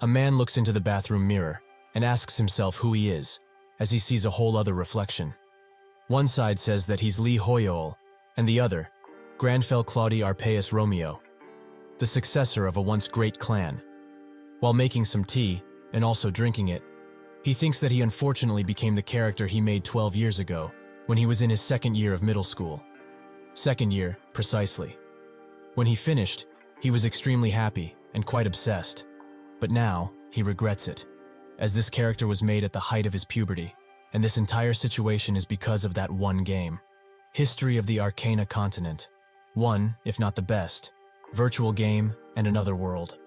A man looks into the bathroom mirror and asks himself who he is, as he sees a whole other reflection. One side says that he's Lee Hoyeol, and the other, Grandfell Claudi Arpeus Romeo, the successor of a once great clan. While making some tea, and also drinking it, he thinks that he unfortunately became the character he made 12 years ago, when he was in his second year of middle school. Second year, precisely. When he finished, he was extremely happy and quite obsessed. But now, he regrets it, as this character was made at the height of his puberty, and this entire situation is because of that one game. History of the Arcana continent. One, if not the best, virtual game and another world.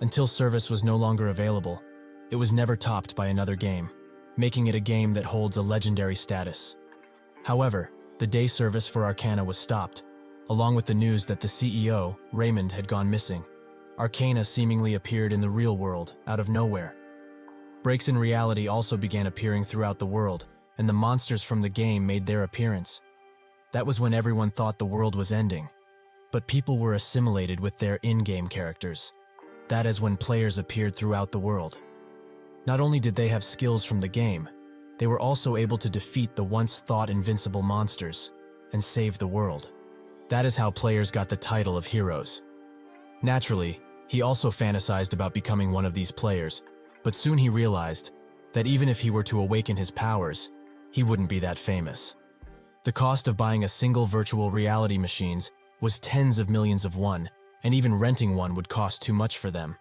Until service was no longer available, it was never topped by another game, making it a game that holds a legendary status. However, the day service for Arcana was stopped, along with the news that the CEO, Raymond, had gone missing. Arcana seemingly appeared in the real world, out of nowhere. Breaks in reality also began appearing throughout the world, and the monsters from the game made their appearance. That was when everyone thought the world was ending. But people were assimilated with their in-game characters. That is when players appeared throughout the world. Not only did they have skills from the game, they were also able to defeat the once thought invincible monsters and save the world. That is how players got the title of heroes. Naturally, he also fantasized about becoming one of these players, but soon he realized that even if he were to awaken his powers, he wouldn't be that famous. The cost of buying a single virtual reality machines was tens of millions of won, and even renting one would cost too much for them.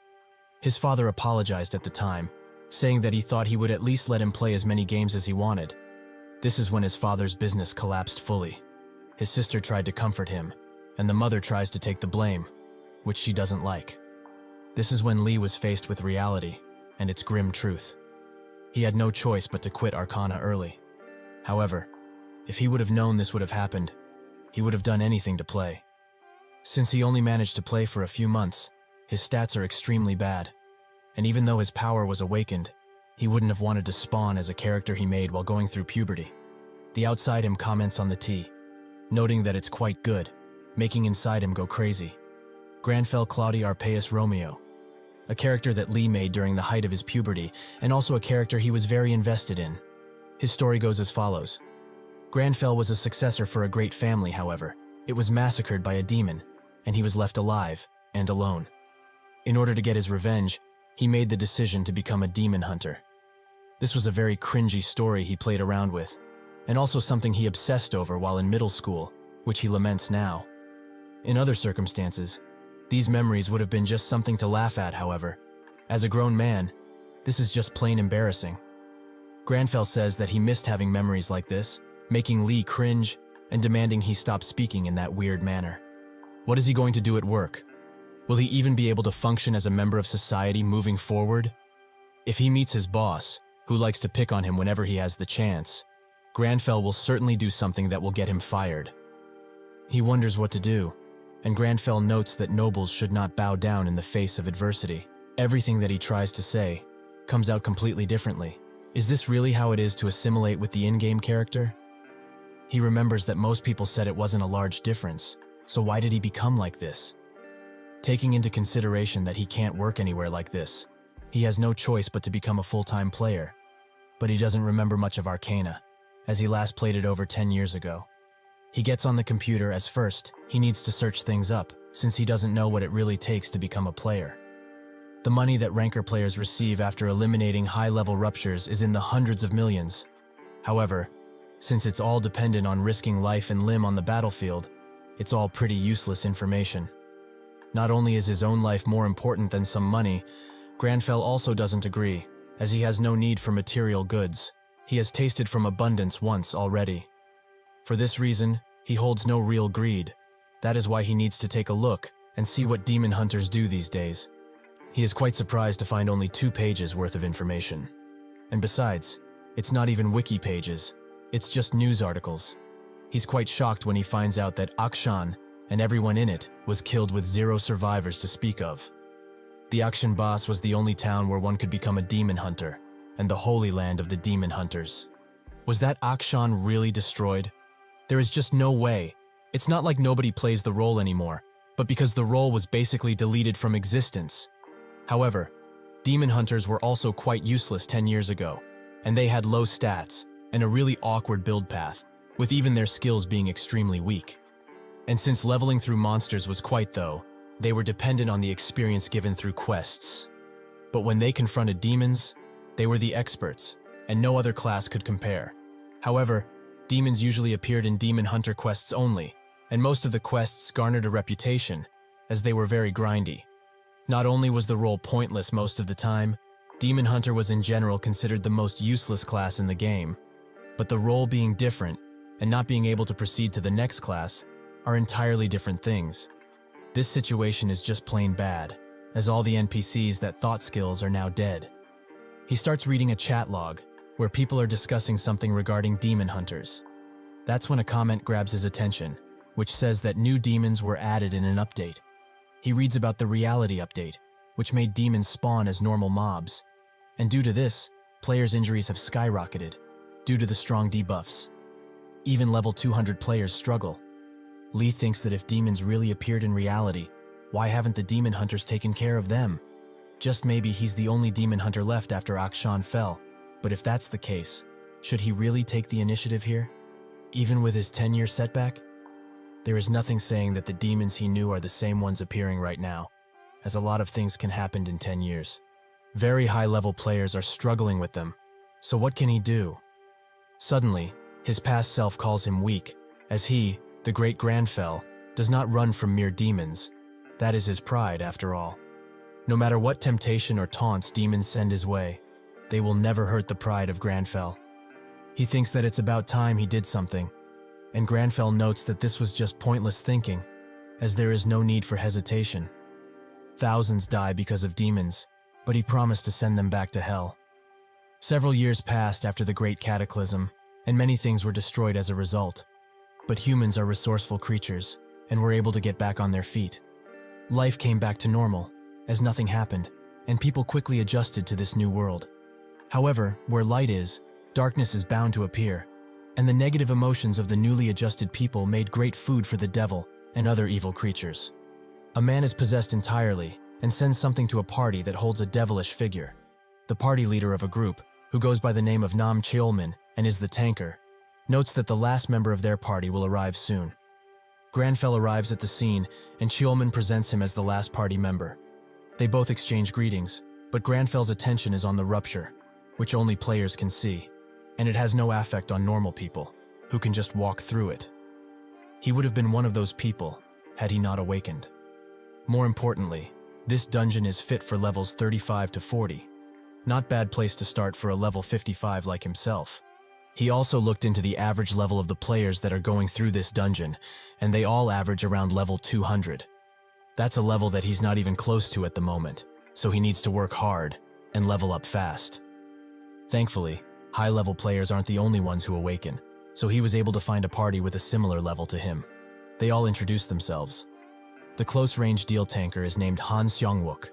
His father apologized at the time, saying that he thought he would at least let him play as many games as he wanted. This is when his father's business collapsed fully. His sister tried to comfort him, and the mother tries to take the blame, which she doesn't like. This is when Lee was faced with reality and its grim truth. He had no choice but to quit Arcana early. However, if he would have known this would have happened, he would have done anything to play. Since he only managed to play for a few months, his stats are extremely bad, and even though his power was awakened, he wouldn't have wanted to spawn as a character he made while going through puberty. The outside him comments on the tea, noting that it's quite good, making inside him go crazy. Grandfell Claudi Arpeus Romeo, a character that Lee made during the height of his puberty, and also a character he was very invested in. His story goes as follows. Grandfell was a successor for a great family, however. It was massacred by a demon, and he was left alive and alone. In order to get his revenge, he made the decision to become a demon hunter. This was a very cringy story he played around with, and also something he obsessed over while in middle school, which he laments now. In other circumstances, these memories would have been just something to laugh at, however. As a grown man, this is just plain embarrassing. Grandfell says that he missed having memories like this, making Lee cringe and demanding he stop speaking in that weird manner. What is he going to do at work? Will he even be able to function as a member of society moving forward? If he meets his boss, who likes to pick on him whenever he has the chance, Grandfell will certainly do something that will get him fired. He wonders what to do, and Grandfell notes that nobles should not bow down in the face of adversity. Everything that he tries to say comes out completely differently. Is this really how it is to assimilate with the in-game character? He remembers that most people said it wasn't a large difference, so why did he become like this? Taking into consideration that he can't work anywhere like this, he has no choice but to become a full-time player. But he doesn't remember much of Arcana, as he last played it over 10 years ago. He gets on the computer as first, he needs to search things up, since he doesn't know what it really takes to become a player. The money that ranker players receive after eliminating high-level ruptures is in the hundreds of millions. However, since it's all dependent on risking life and limb on the battlefield, it's all pretty useless information. Not only is his own life more important than some money, Grandfell also doesn't agree, as he has no need for material goods. He has tasted from abundance once already. For this reason, he holds no real greed. That is why he needs to take a look and see what demon hunters do these days. He is quite surprised to find only 2 pages worth of information. And besides, it's not even wiki pages, it's just news articles. He's quite shocked when he finds out that Akshan and everyone in it was killed with 0 survivors to speak of. The Akshan boss was the only town where one could become a demon hunter, and the holy land of the demon hunters. Was that Akshan really destroyed? There is just no way. It's not like nobody plays the role anymore, but because the role was basically deleted from existence. However, Demon hunters were also quite useless 10 years ago, and they had low stats and a really awkward build path, with even their skills being extremely weak. And since leveling through monsters was quite though, they were dependent on the experience given through quests. But when they confronted demons, they were the experts, and no other class could compare. However, demons usually appeared in demon hunter quests only, and most of the quests garnered a reputation, as they were very grindy. Not only was the role pointless most of the time, demon hunter was in general considered the most useless class in the game. But the role being different, and not being able to proceed to the next class, are entirely different things. This situation is just plain bad, as all the NPCs that thought skills are now dead. He starts reading a chat log, where people are discussing something regarding demon hunters. That's when a comment grabs his attention, which says that new demons were added in an update. He reads about the reality update, which made demons spawn as normal mobs. And due to this, players' injuries have skyrocketed, due to the strong debuffs. Even level 200 players struggle. Lee thinks that if demons really appeared in reality, why haven't the demon hunters taken care of them? Just maybe he's the only demon hunter left after Akshan fell, but if that's the case, should he really take the initiative here? Even with his 10-year setback? There is nothing saying that the demons he knew are the same ones appearing right now, as a lot of things can happen in 10 years. Very high-level players are struggling with them, so what can he do? Suddenly, his past self calls him weak, as he, the great Grandfell, does not run from mere demons. That is his pride, after all. No matter what temptation or taunts demons send his way, they will never hurt the pride of Grandfell. He thinks that it's about time he did something, and Grandfell notes that this was just pointless thinking, as there is no need for hesitation. Thousands die because of demons, but he promised to send them back to hell. Several years passed after the Great Cataclysm, and many things were destroyed as a result. But humans are resourceful creatures, and were able to get back on their feet. Life came back to normal, as nothing happened, and people quickly adjusted to this new world. However, where light is, darkness is bound to appear, and the negative emotions of the newly adjusted people made great food for the devil and other evil creatures. A man is possessed entirely, and sends something to a party that holds a devilish figure. The party leader of a group, who goes by the name of Nam Cheolman and is the tanker, notes that the last member of their party will arrive soon. Grandfell arrives at the scene, and Cheolman presents him as the last party member. They both exchange greetings, but Grandfell's attention is on the rupture, which only players can see, and it has no effect on normal people, who can just walk through it. He would have been one of those people, had he not awakened. More importantly, this dungeon is fit for levels 35 to 40. Not bad place to start for a level 55 like himself. He also looked into the average level of the players that are going through this dungeon, and they all average around level 200. That's a level that he's not even close to at the moment, so he needs to work hard and level up fast. Thankfully, high-level players aren't the only ones who awaken, so he was able to find a party with a similar level to him. They all introduced themselves. The close-range deal tanker is named Han Seongwook.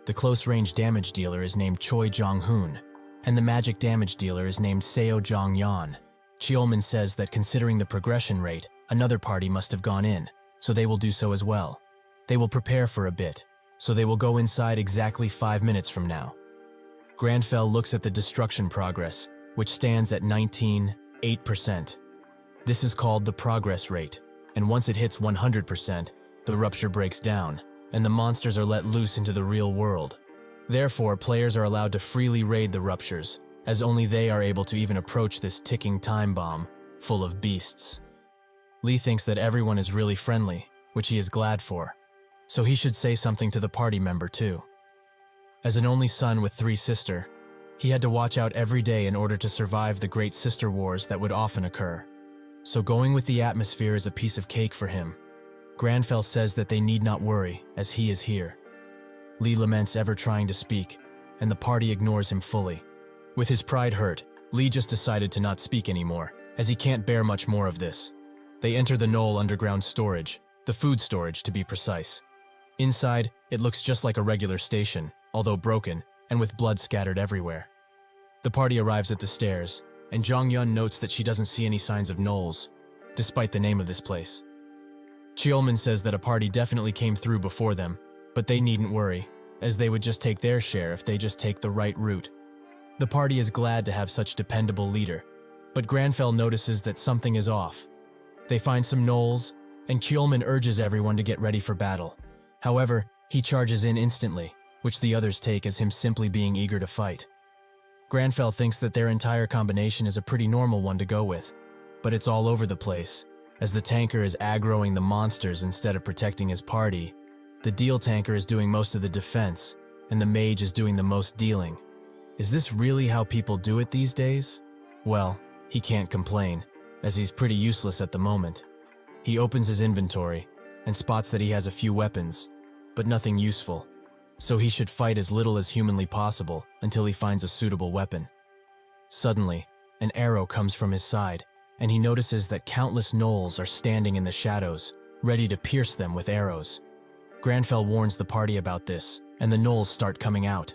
The close-range damage dealer is named Choi Jong-hoon, and the magic damage dealer is named Seo Jong-yeon. Cheolman says that considering the progression rate, another party must have gone in, so they will do so as well. They will prepare for a bit, so they will go inside exactly 5 minutes from now. Grandfell looks at the destruction progress, which stands at 19.8%. This is called the progress rate, and once it hits 100%, the rupture breaks down, and the monsters are let loose into the real world. Therefore, players are allowed to freely raid the ruptures, as only they are able to even approach this ticking time bomb, full of beasts. Lee thinks that everyone is really friendly, which he is glad for, so he should say something to the party member too. As an only son with 3 sisters, he had to watch out every day in order to survive the great sister wars that would often occur. So going with the atmosphere is a piece of cake for him. Grandfell says that they need not worry, as he is here. Lee laments ever trying to speak, and the party ignores him fully. With his pride hurt, Lee just decided to not speak anymore, as he can't bear much more of this. They enter the Knoll underground storage, the food storage to be precise. Inside, it looks just like a regular station, although broken, and with blood scattered everywhere. The party arrives at the stairs, and Jong-yeon notes that she doesn't see any signs of gnolls, despite the name of this place. Cheolman says that a party definitely came through before them, but they needn't worry, as they would just take their share if they just take the right route. The party is glad to have such dependable leader, but Grandfell notices that something is off. They find some gnolls, and Kjolman urges everyone to get ready for battle. However, he charges in instantly, which the others take as him simply being eager to fight. Grandfell thinks that their entire combination is a pretty normal one to go with, but it's all over the place, as the tanker is aggroing the monsters instead of protecting his party. The deal tanker is doing most of the defense, and the mage is doing the most dealing. Is this really how people do it these days? Well, he can't complain, as he's pretty useless at the moment. He opens his inventory and spots that he has a few weapons, but nothing useful, so he should fight as little as humanly possible until he finds a suitable weapon. Suddenly, an arrow comes from his side, and he notices that countless gnolls are standing in the shadows, ready to pierce them with arrows. Grandfell warns the party about this, and the gnolls start coming out.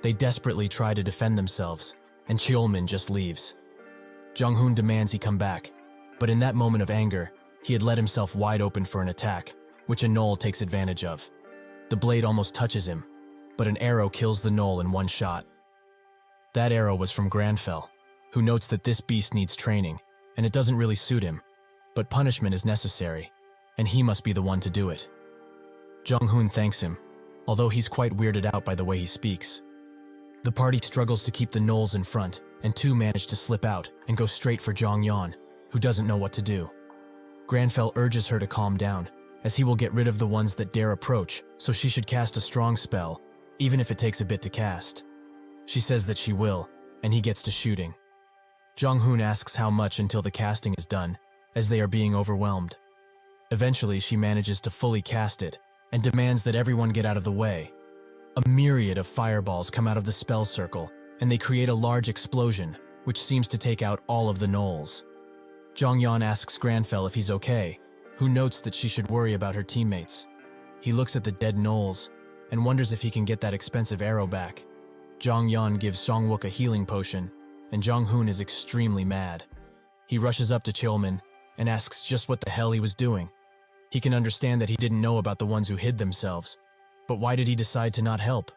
They desperately try to defend themselves, and Kjolman just leaves. Jong-hoon demands he come back, but in that moment of anger, he had let himself wide open for an attack, which a gnoll takes advantage of. The blade almost touches him, but an arrow kills the gnoll in one shot. That arrow was from Grandfell, who notes that this beast needs training, and it doesn't really suit him, but punishment is necessary, and he must be the one to do it. Jong-hoon thanks him, although he's quite weirded out by the way he speaks. The party struggles to keep the gnolls in front, and two manage to slip out and go straight for Jong-yeon, who doesn't know what to do. Grandfell urges her to calm down, as he will get rid of the ones that dare approach, so she should cast a strong spell, even if it takes a bit to cast. She says that she will, and he gets to shooting. Jong-hoon asks how much until the casting is done, as they are being overwhelmed. Eventually, she manages to fully cast it, and demands that everyone get out of the way. A myriad of fireballs come out of the spell circle, and they create a large explosion, which seems to take out all of the gnolls. Jong-yeon asks Grandfell if he's okay, who notes that she should worry about her teammates. He looks at the dead gnolls, and wonders if he can get that expensive arrow back. Jong-yeon gives Songwook a healing potion, and Jong-hoon is extremely mad. He rushes up to Kjolman, and asks just what the hell he was doing. He can understand that he didn't know about the ones who hid themselves, but why did he decide to not help?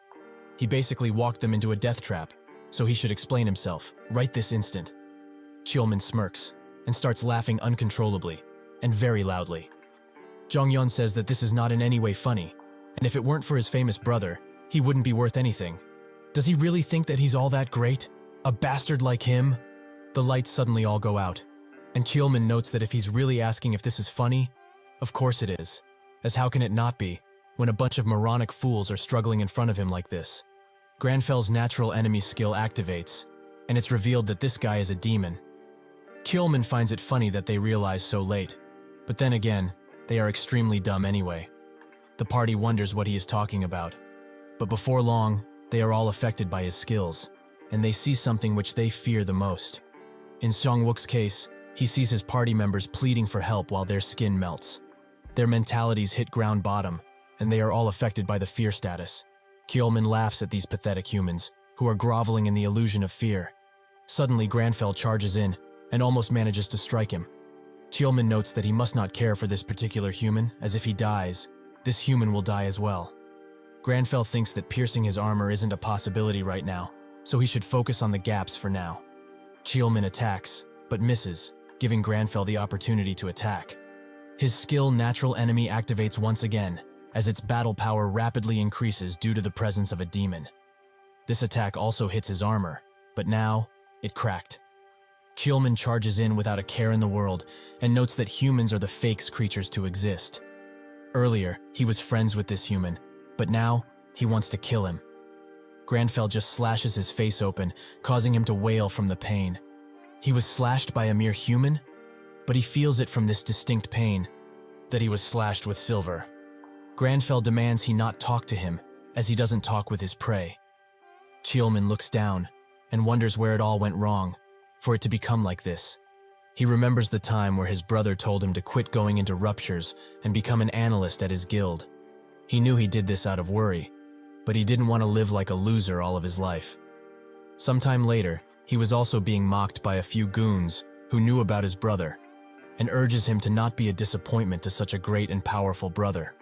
He basically walked them into a death trap, so he should explain himself, right this instant. Kjolman smirks, and starts laughing uncontrollably, and very loudly. Jong-yeon says that this is not in any way funny, and if it weren't for his famous brother, he wouldn't be worth anything. Does he really think that he's all that great? A bastard like him? The lights suddenly all go out, and Kjolman notes that if he's really asking if this is funny, of course it is, as how can it not be, when a bunch of moronic fools are struggling in front of him like this? Grandfell's natural enemy skill activates, and it's revealed that this guy is a demon. Kjolman finds it funny that they realize so late, but then again, they are extremely dumb anyway. The party wonders what he is talking about, but before long, they are all affected by his skills, and they see something which they fear the most. In Songwook's case, he sees his party members pleading for help while their skin melts. Their mentalities hit ground bottom, and they are all affected by the fear status. Kjolman laughs at these pathetic humans, who are groveling in the illusion of fear. Suddenly, Grandfell charges in, and almost manages to strike him. Kjolman notes that he must not care for this particular human, as if he dies, this human will die as well. Grandfell thinks that piercing his armor isn't a possibility right now, so he should focus on the gaps for now. Kjolman attacks, but misses, giving Grandfell the opportunity to attack. His skill Natural Enemy activates once again, as its battle power rapidly increases due to the presence of a demon. This attack also hits his armor, but now, it cracked. Kjolman charges in without a care in the world, and notes that humans are the fake creatures to exist. Earlier, he was friends with this human, but now, he wants to kill him. Grandfell just slashes his face open, causing him to wail from the pain. He was slashed by a mere human, but he feels it from this distinct pain, that he was slashed with silver. Grandfell demands he not talk to him, as he doesn't talk with his prey. Kjolman looks down, and wonders where it all went wrong, for it to become like this. He remembers the time where his brother told him to quit going into ruptures and become an analyst at his guild. He knew he did this out of worry, but he didn't want to live like a loser all of his life. Sometime later, he was also being mocked by a few goons who knew about his brother, and urges him to not be a disappointment to such a great and powerful brother.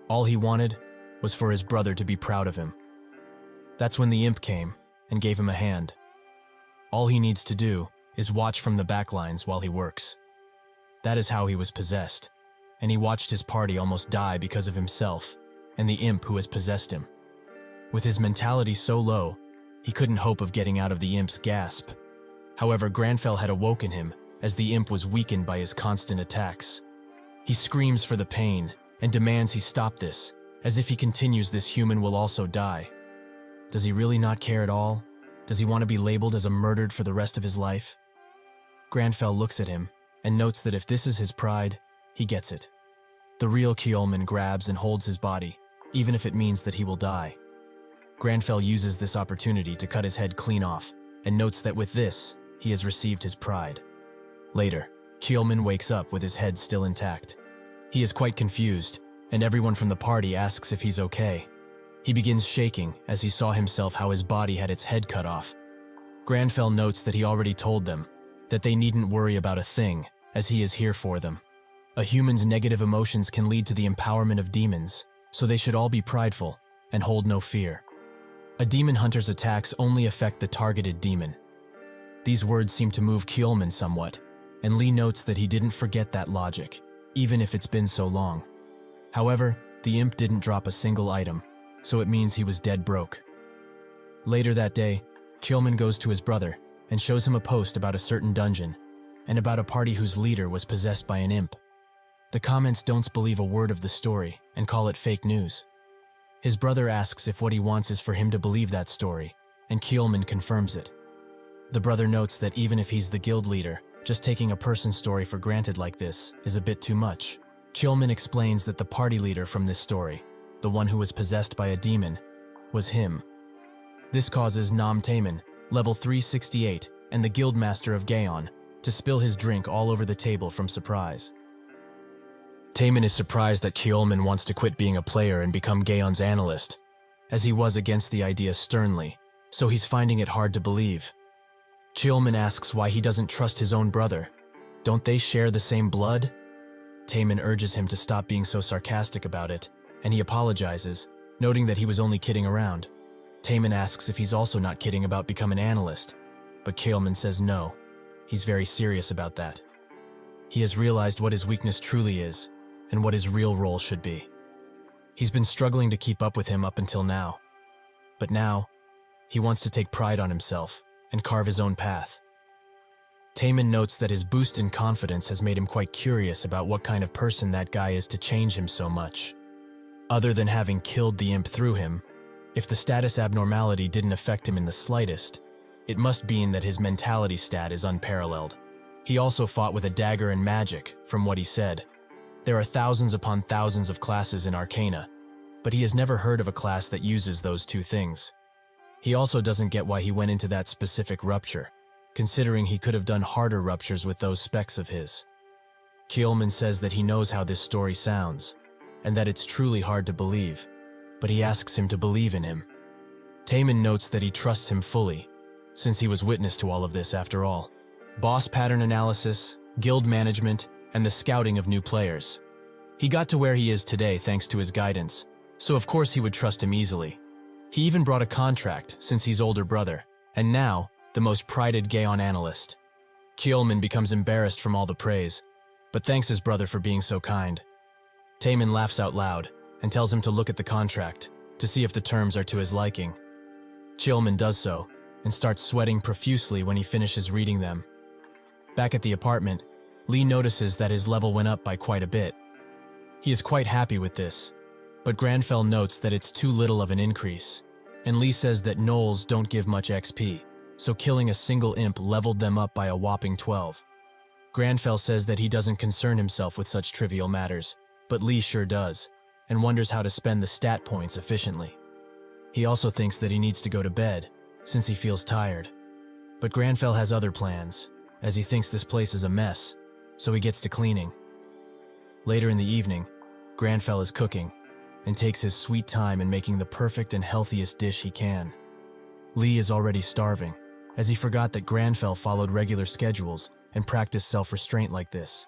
All he wanted was for his brother to be proud of him. That's when the imp came and gave him a hand. All he needs to do is watch from the backlines while he works. That is how he was possessed, and he watched his party almost die because of himself and the imp who has possessed him. With his mentality so low, he couldn't hope of getting out of the imp's grasp. However, Grandfell had awoken him as the imp was weakened by his constant attacks. He screams for the pain and demands he stop this, as if he continues this human will also die. Does he really not care at all? Does he want to be labeled as a murdered for the rest of his life? Grandfell looks at him and notes that if this is his pride, he gets it. The real Kjolman grabs and holds his body, even if it means that he will die. Grandfell uses this opportunity to cut his head clean off and notes that with this, he has received his pride. Later, Kjolman wakes up with his head still intact. He is quite confused, and everyone from the party asks if he's okay. He begins shaking as he saw himself how his body had its head cut off. Grandfell notes that he already told them that they needn't worry about a thing, as he is here for them. A human's negative emotions can lead to the empowerment of demons, so they should all be prideful and hold no fear. A demon hunter's attacks only affect the targeted demon. These words seem to move Kjolman somewhat, and Lee notes that he didn't forget that logic, even if it's been so long. However, the imp didn't drop a single item, so it means he was dead broke. Later that day, Kjolman goes to his brother and shows him a post about a certain dungeon and about a party whose leader was possessed by an imp. The comments don't believe a word of the story and call it fake news. His brother asks if what he wants is for him to believe that story, and Kjolman confirms it. The brother notes that even if he's the guild leader, just taking a person's story for granted like this is a bit too much. Kjolman explains that the party leader from this story, the one who was possessed by a demon, was him. This causes Nam Taemin, level 368, and the guildmaster of Gaon, to spill his drink all over the table from surprise. Taemin is surprised that Kjolman wants to quit being a player and become Gaon's analyst, as he was against the idea sternly, so he's finding it hard to believe. Kjolman asks why he doesn't trust his own brother. Don't they share the same blood? Taemin urges him to stop being so sarcastic about it, and he apologizes, noting that he was only kidding around. Taemin asks if he's also not kidding about becoming an analyst, but Kjolman says no. He's very serious about that. He has realized what his weakness truly is, and what his real role should be. He's been struggling to keep up with him up until now. But now, he wants to take pride on himself and carve his own path. Taemin notes that his boost in confidence has made him quite curious about what kind of person that guy is to change him so much. Other than having killed the imp through him, if the status abnormality didn't affect him in the slightest, it must mean that his mentality stat is unparalleled. He also fought with a dagger and magic, from what he said. There are thousands upon thousands of classes in Arcana, but he has never heard of a class that uses those two things. He also doesn't get why he went into that specific rupture, considering he could have done harder ruptures with those specs of his. Kjolman says that he knows how this story sounds, and that it's truly hard to believe, but he asks him to believe in him. Taemin notes that he trusts him fully, since he was witness to all of this after all. Boss pattern analysis, guild management, and the scouting of new players. He got to where he is today thanks to his guidance, so of course he would trust him easily. He even brought a contract since he's older brother, and now, the most prided Gaon analyst. Kjolman becomes embarrassed from all the praise, but thanks his brother for being so kind. Taemin laughs out loud and tells him to look at the contract to see if the terms are to his liking. Kjolman does so and starts sweating profusely when he finishes reading them. Back at the apartment, Lee notices that his level went up by quite a bit. He is quite happy with this, but Grandfell notes that it's too little of an increase, and Lee says that gnolls don't give much XP, so killing a single imp leveled them up by a whopping 12. Grandfell says that he doesn't concern himself with such trivial matters, but Lee sure does, and wonders how to spend the stat points efficiently. He also thinks that he needs to go to bed, since he feels tired. But Grandfell has other plans, as he thinks this place is a mess, so he gets to cleaning. Later in the evening, Grandfell is cooking, and takes his sweet time in making the perfect and healthiest dish he can. Lee is already starving, as he forgot that Grandfell followed regular schedules and practiced self-restraint like this.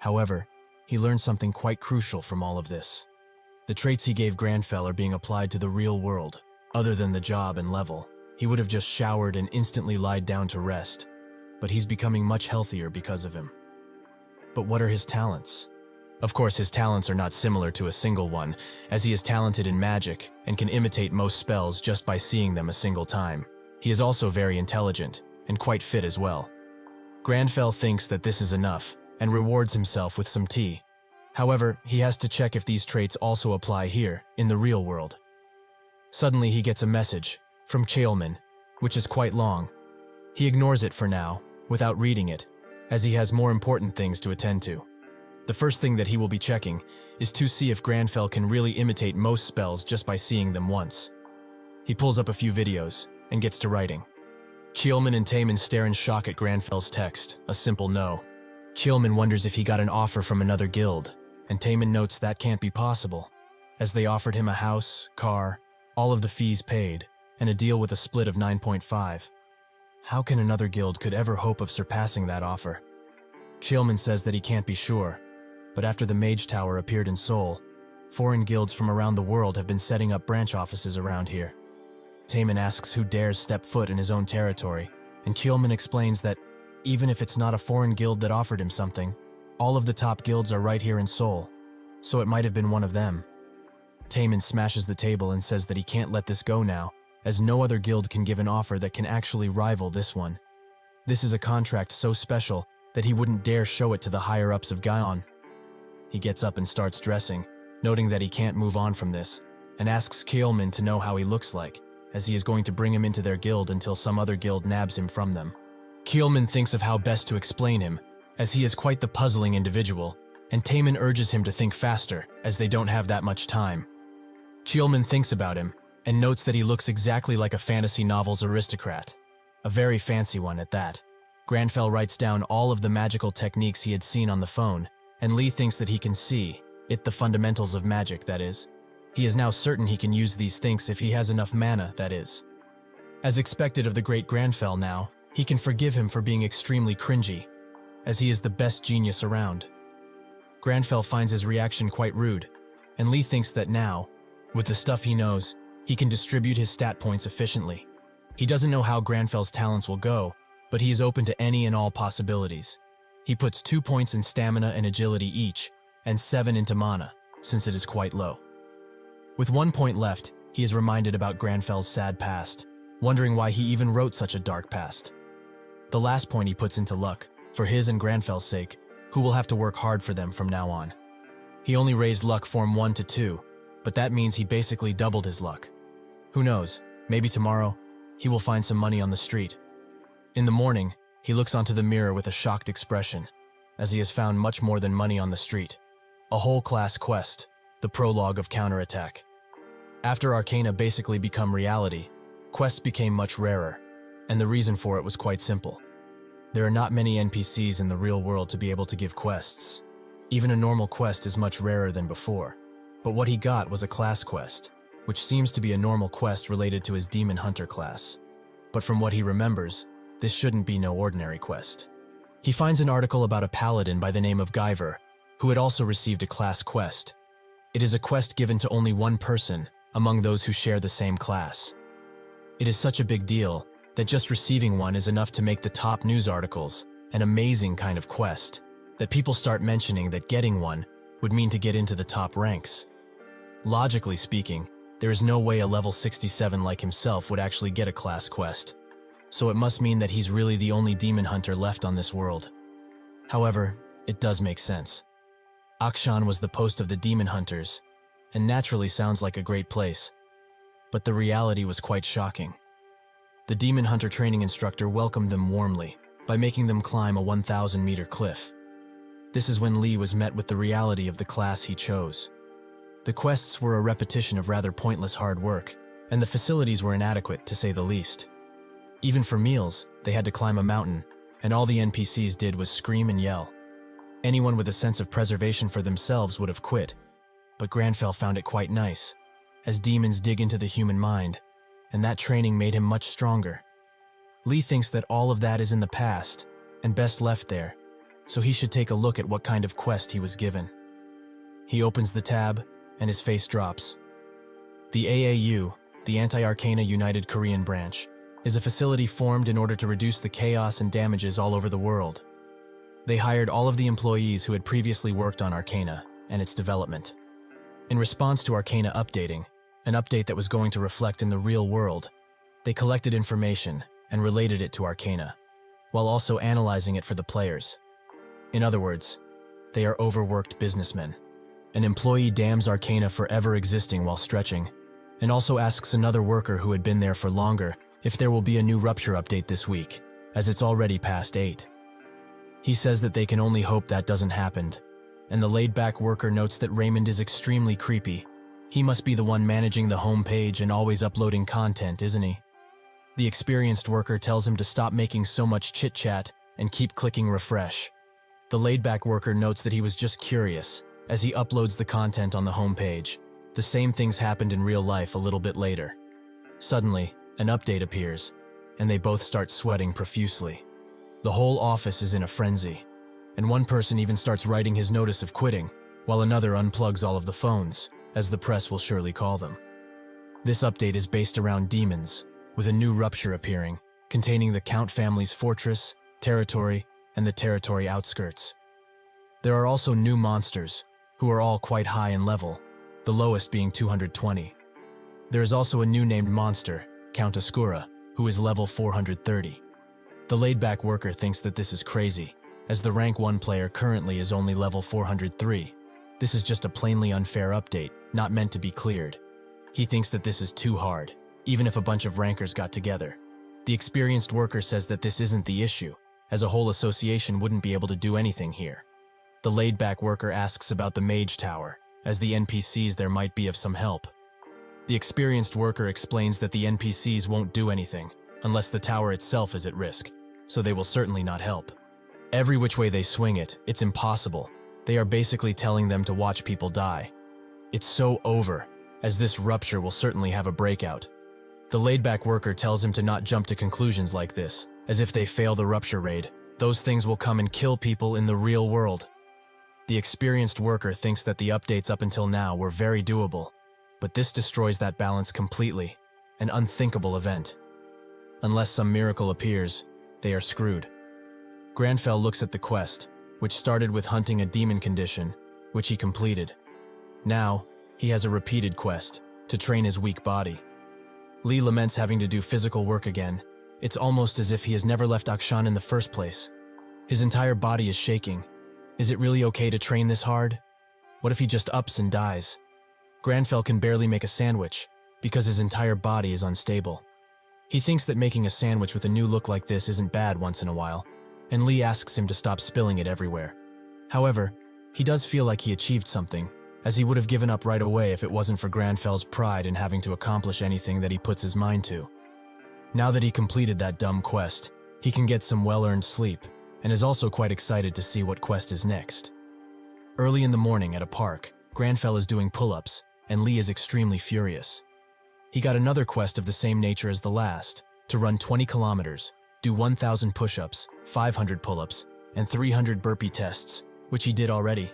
However, he learned something quite crucial from all of this. The traits he gave Grandfell are being applied to the real world. Other than the job and level, he would have just showered and instantly lied down to rest. But he's becoming much healthier because of him. But what are his talents? Of course, his talents are not similar to a single one, as he is talented in magic and can imitate most spells just by seeing them a single time. He is also very intelligent and quite fit as well. Grandfell thinks that this is enough and rewards himself with some tea. However, he has to check if these traits also apply here, in the real world. Suddenly he gets a message from Cheolman, which is quite long. He ignores it for now, without reading it, as he has more important things to attend to. The first thing that he will be checking is to see if Grandfell can really imitate most spells just by seeing them once. He pulls up a few videos and gets to writing. Cheolman and Taemin stare in shock at Grandfell's text, a simple no. Cheolman wonders if he got an offer from another guild, and Taemin notes that can't be possible, as they offered him a house, car, all of the fees paid, and a deal with a split of 9.5. How can another guild could ever hope of surpassing that offer? Cheolman says that he can't be sure, but after the Mage Tower appeared in Seoul, foreign guilds from around the world have been setting up branch offices around here. Taemin asks who dares step foot in his own territory, and Cheolman explains that even if it's not a foreign guild that offered him something, all of the top guilds are right here in Seoul, so it might have been one of them. Taemin smashes the table and says that he can't let this go now, as no other guild can give an offer that can actually rival this one. This is a contract so special that he wouldn't dare show it to the higher-ups of Gaon. He gets up and starts dressing, noting that he can't move on from this, and asks Cheolman to know how he looks like, as he is going to bring him into their guild until some other guild nabs him from them. Cheolman thinks of how best to explain him, as he is quite the puzzling individual, and Taemin urges him to think faster, as they don't have that much time. Cheolman thinks about him, and notes that he looks exactly like a fantasy novel's aristocrat. A very fancy one at that. Grandfell writes down all of the magical techniques he had seen on the phone, and Lee thinks that he can see it, the fundamentals of magic, that is. He is now certain he can use these things if he has enough mana, that is. As expected of the great Grandfell now, he can forgive him for being extremely cringy, as he is the best genius around. Grandfell finds his reaction quite rude, and Lee thinks that now, with the stuff he knows, he can distribute his stat points efficiently. He doesn't know how Grandfell's talents will go, but he is open to any and all possibilities. He puts 2 points in stamina and agility each, and 7 into mana, since it is quite low. With 1 point left, he is reminded about Grandfell's sad past, wondering why he even wrote such a dark past. The last point he puts into luck, for his and Grandfell's sake, who will have to work hard for them from now on. He only raised luck form 1 to 2, but that means he basically doubled his luck. Who knows, maybe tomorrow, he will find some money on the street. In the morning, he looks onto the mirror with a shocked expression, as he has found much more than money on the street. A whole class quest, the prologue of Counterattack. After Arcana basically become reality, quests became much rarer, and the reason for it was quite simple. There are not many NPCs in the real world to be able to give quests. Even a normal quest is much rarer than before. But what he got was a class quest, which seems to be a normal quest related to his Demon Hunter class. But from what he remembers, this shouldn't be no ordinary quest. He finds an article about a paladin by the name of Guyver, who had also received a class quest. It is a quest given to only one person among those who share the same class. It is such a big deal that just receiving one is enough to make the top news articles, an amazing kind of quest, that people start mentioning that getting one would mean to get into the top ranks. Logically speaking, there is no way a level 67 like himself would actually get a class quest, so it must mean that he's really the only demon hunter left on this world. However, it does make sense. Akshan was the post of the demon hunters, and naturally sounds like a great place, but the reality was quite shocking. The demon hunter training instructor welcomed them warmly by making them climb a 1,000-meter cliff. This is when Lee was met with the reality of the class he chose. The quests were a repetition of rather pointless hard work, and the facilities were inadequate, to say the least. Even for meals, they had to climb a mountain, and all the NPCs did was scream and yell. Anyone with a sense of preservation for themselves would have quit, but Grandfell found it quite nice, as demons dig into the human mind, and that training made him much stronger. Lee thinks that all of that is in the past, and best left there, so he should take a look at what kind of quest he was given. He opens the tab, and his face drops. The AAU, the Anti-Arcana United Korean Branch, is a facility formed in order to reduce the chaos and damages all over the world. They hired all of the employees who had previously worked on Arcana and its development. In response to Arcana updating, an update that was going to reflect in the real world, they collected information and related it to Arcana, while also analyzing it for the players. In other words, they are overworked businessmen. An employee damns Arcana for ever existing while stretching, and also asks another worker who had been there for longer if there will be a new rupture update this week, as it's already past 8. He says that they can only hope that doesn't happen, and the laid-back worker notes that Raymond is extremely creepy. He must be the one managing the home page and always uploading content, isn't he? The experienced worker tells him to stop making so much chit-chat and keep clicking refresh. The laid-back worker notes that he was just curious as he uploads the content on the home page. The same things happened in real life a little bit later. Suddenly, an update appears, and they both start sweating profusely. The whole office is in a frenzy, and one person even starts writing his notice of quitting, while another unplugs all of the phones, as the press will surely call them. This update is based around demons, with a new rupture appearing, containing the Count family's fortress, territory, and the territory outskirts. There are also new monsters, who are all quite high in level, the lowest being 220. There is also a new named monster, Count Asura, who is level 430. The laid-back worker thinks that this is crazy, as the rank 1 player currently is only level 403. This is just a plainly unfair update, not meant to be cleared. He thinks that this is too hard, even if a bunch of rankers got together. The experienced worker says that this isn't the issue, as a whole association wouldn't be able to do anything here. The laid-back worker asks about the Mage Tower, as the NPCs there might be of some help. The experienced worker explains that the NPCs won't do anything, unless the tower itself is at risk, so they will certainly not help. Every which way they swing it, it's impossible. They are basically telling them to watch people die. It's so over, as this rupture will certainly have a breakout. The laid-back worker tells him to not jump to conclusions like this, as if they fail the rupture raid, those things will come and kill people in the real world. The experienced worker thinks that the updates up until now were very doable, but this destroys that balance completely, an unthinkable event. Unless some miracle appears, they are screwed. Grandfell looks at the quest, which started with hunting a demon condition, which he completed. Now, he has a repeated quest, to train his weak body. Lee laments having to do physical work again. It's almost as if he has never left Akshan in the first place. His entire body is shaking. Is it really okay to train this hard? What if he just ups and dies? Grandfell can barely make a sandwich, because his entire body is unstable. He thinks that making a sandwich with a new look like this isn't bad once in a while, and Lee asks him to stop spilling it everywhere. However, he does feel like he achieved something, as he would have given up right away if it wasn't for Grandfell's pride in having to accomplish anything that he puts his mind to. Now that he completed that dumb quest, he can get some well-earned sleep, and is also quite excited to see what quest is next. Early in the morning at a park, Grandfell is doing pull-ups, and Lee is extremely furious. He got another quest of the same nature as the last, to run 20 kilometers, do 1,000 push-ups, 500 pull-ups, and 300 burpee tests, which he did already.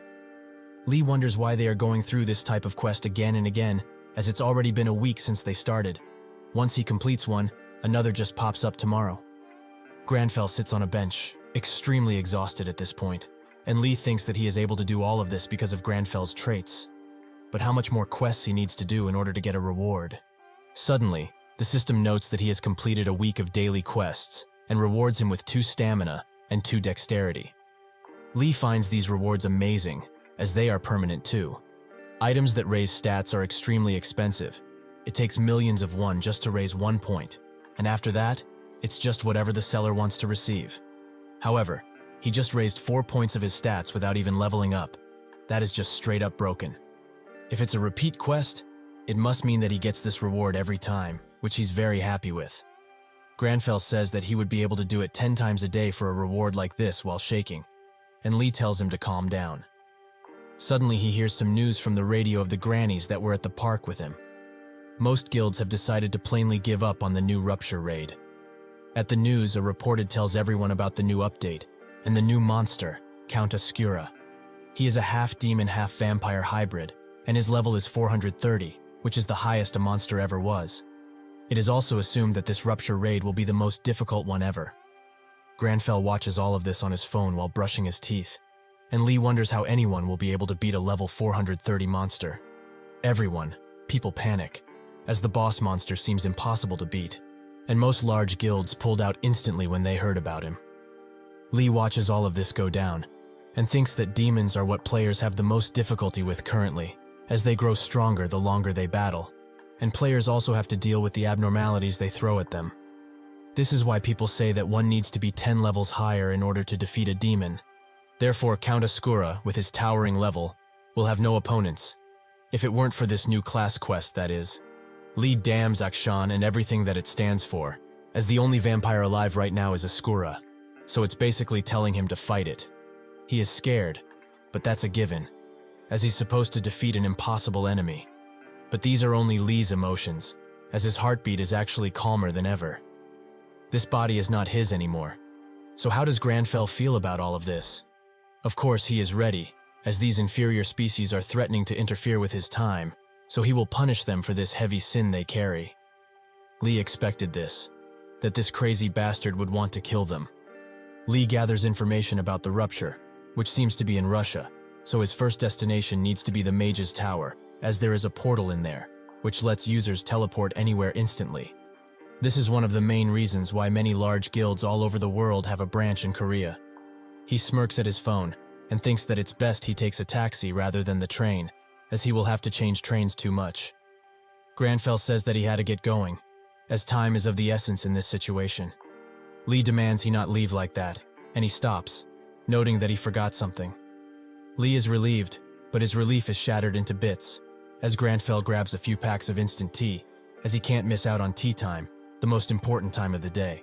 Lee wonders why they are going through this type of quest again and again, as it's already been a week since they started. Once he completes one, another just pops up tomorrow. Grandfell sits on a bench, extremely exhausted at this point, and Lee thinks that he is able to do all of this because of Grandfell's traits. But how much more quests he needs to do in order to get a reward? Suddenly, the system notes that he has completed a week of daily quests, and rewards him with 2 stamina and 2 dexterity. Lee finds these rewards amazing, as they are permanent too. Items that raise stats are extremely expensive. It takes millions of won just to raise 1 point, and after that, it's just whatever the seller wants to receive. However, he just raised 4 points of his stats without even leveling up. That is just straight up broken. If it's a repeat quest, it must mean that he gets this reward every time, which he's very happy with. Grandfell says that he would be able to do it 10 times a day for a reward like this while shaking, and Lee tells him to calm down. Suddenly he hears some news from the radio of the grannies that were at the park with him. Most guilds have decided to plainly give up on the new rupture raid. At the news, a reporter tells everyone about the new update, and the new monster, Count Asura. He is a half-demon, half-vampire hybrid, and his level is 430, which is the highest a monster ever was. It is also assumed that this rupture raid will be the most difficult one ever. Grandfell watches all of this on his phone while brushing his teeth, and Lee wonders how anyone will be able to beat a level 430 monster. Everyone, people panic, as the boss monster seems impossible to beat, and most large guilds pulled out instantly when they heard about him. Lee watches all of this go down, and thinks that demons are what players have the most difficulty with currently, as they grow stronger the longer they battle, and players also have to deal with the abnormalities they throw at them. This is why people say that one needs to be 10 levels higher in order to defeat a demon. Therefore, Count Asura, with his towering level, will have no opponents. If it weren't for this new class quest, that is. Lee damns Akshan and everything that it stands for, as the only vampire alive right now is Asura, so it's basically telling him to fight it. He is scared, but that's a given, as he's supposed to defeat an impossible enemy. But these are only Lee's emotions, as his heartbeat is actually calmer than ever. This body is not his anymore. So how does Grandfell feel about all of this? Of course he is ready, as these inferior species are threatening to interfere with his time, so he will punish them for this heavy sin they carry. Lee expected this, that this crazy bastard would want to kill them. Lee gathers information about the rupture, which seems to be in Russia, so his first destination needs to be the Mage's Tower, as there is a portal in there, which lets users teleport anywhere instantly. This is one of the main reasons why many large guilds all over the world have a branch in Korea. He smirks at his phone, and thinks that it's best he takes a taxi rather than the train, as he will have to change trains too much. Grandfell says that he had to get going, as time is of the essence in this situation. Lee demands he not leave like that, and he stops, noting that he forgot something. Lee is relieved, but his relief is shattered into bits, as Grandfell grabs a few packs of instant tea, as he can't miss out on tea time, the most important time of the day.